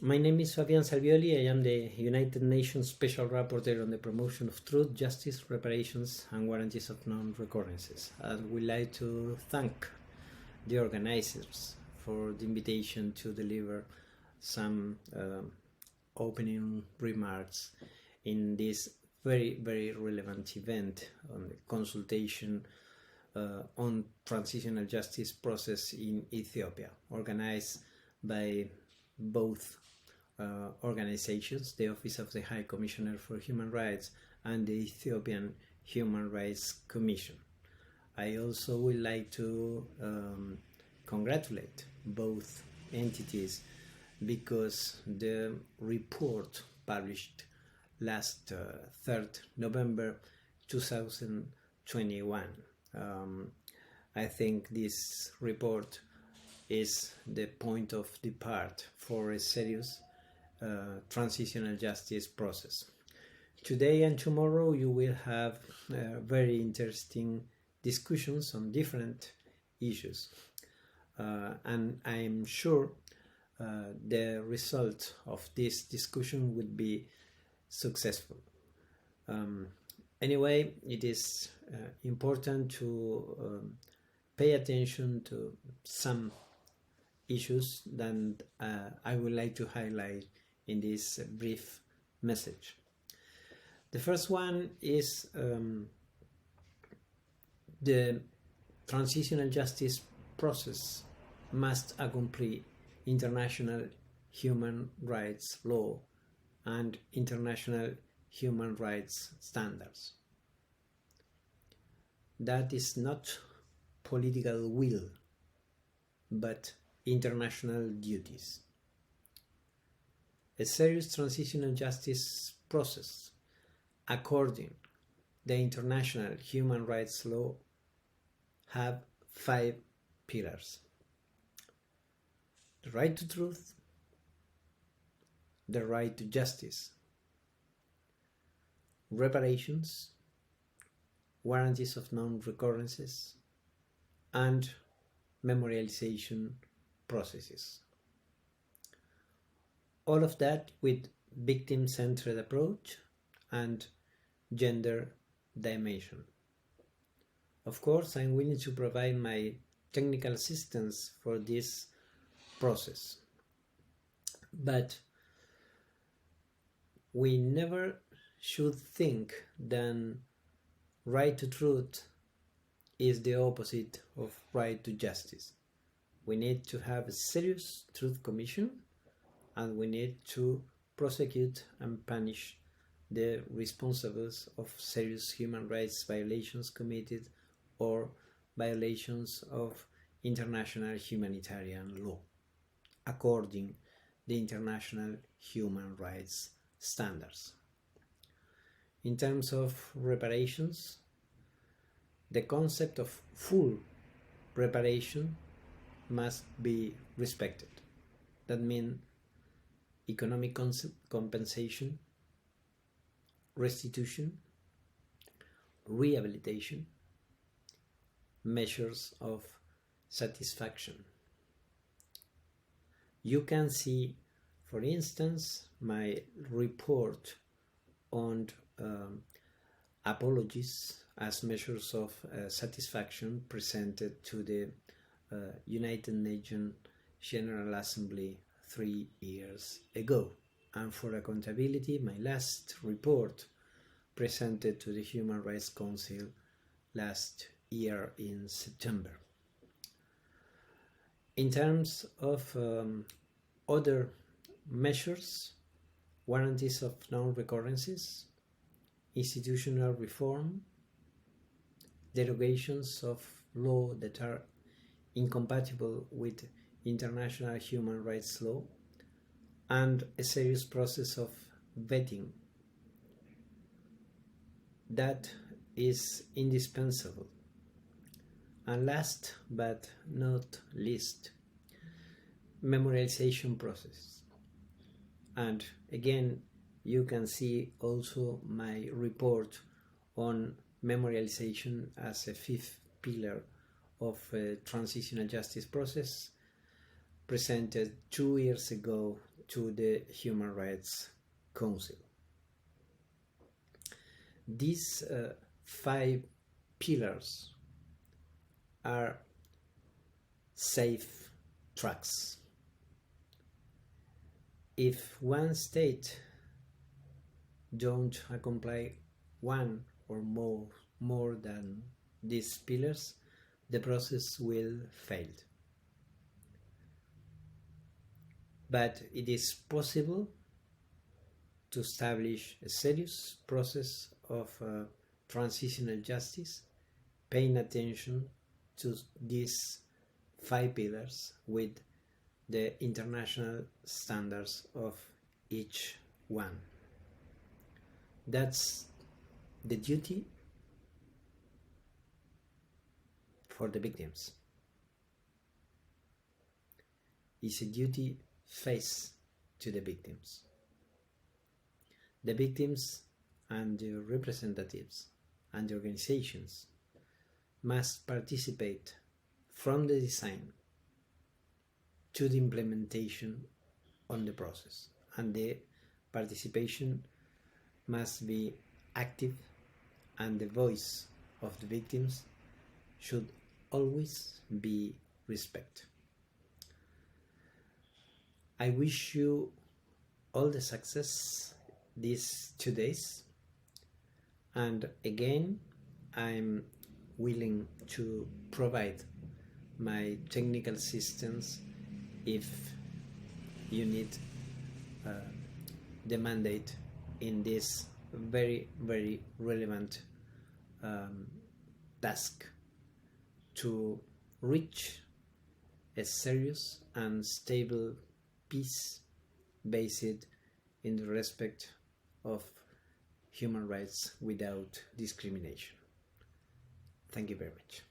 My name is Fabián Salvioli. I am the United Nations Special Rapporteur on the promotion of truth, justice, reparations, and guarantees of non-recurrences. I would like to thank the organizers for the invitation to deliver some opening remarks in this very relevant event on the consultation on transitional justice process in Ethiopia, organized by both organizations, the Office of the High Commissioner for Human Rights and the Ethiopian Human Rights Commission. I also would like to congratulate both entities because the report published last 3rd November 2021. I think this report is the point of depart for a serious transitional justice process. Today and tomorrow you will have very interesting discussions on different issues, and I am sure the result of this discussion would be successful. Anyway, it is important to pay attention to some issues that I would like to highlight in this brief message. The first one is the transitional justice process must accompany international human rights law and international human rights standards. That is not political will, but international duties. A serious transitional justice process, according the international human rights law, have 5 pillars: the right to truth, the right to justice, reparations, guarantees of non-recurrences, and memorialization processes. All of that with victim-centered approach and gender dimension. Of course, I'm willing to provide my technical assistance for this process, but we never should think that right to truth is the opposite of right to justice. We need to have a serious truth commission, and we need to prosecute and punish the responsibles of serious human rights violations committed or violations of international humanitarian law, according the international human rights standards. In terms of reparations, the concept of full reparation must be respected. That means economic compensation, restitution, rehabilitation, measures of satisfaction. You can see, for instance, my report on apologies as measures of satisfaction presented to the United Nations General Assembly 3 years ago, and for accountability, my last report presented to the Human Rights Council last year in September. In terms of other measures, guarantees of non-recurrences, institutional reform, derogations of law that are incompatible with international human rights law, and a serious process of vetting. That is indispensable. And last but not least, memorialization process. And again, you can see also my report on memorialization as a 5th pillar of a transitional justice process, presented 2 years ago to the Human Rights Council. These 5 pillars are safe tracks. If one state don't comply one or more than these pillars, the process will fail. But it is possible to establish a serious process of transitional justice, paying attention to these 5 pillars with the international standards of each one. That's the duty for the victims. It's a duty faced to the victims. The victims and their representatives and the organizations must participate from the design to the implementation on the process, and the participation must be active, and the voice of the victims should always be respected. I wish you all the success these 2 days, and again I'm willing to provide my technical assistance if you need the mandate in this very, very relevant task to reach a serious and stable peace based in the respect of human rights without discrimination. Thank you very much.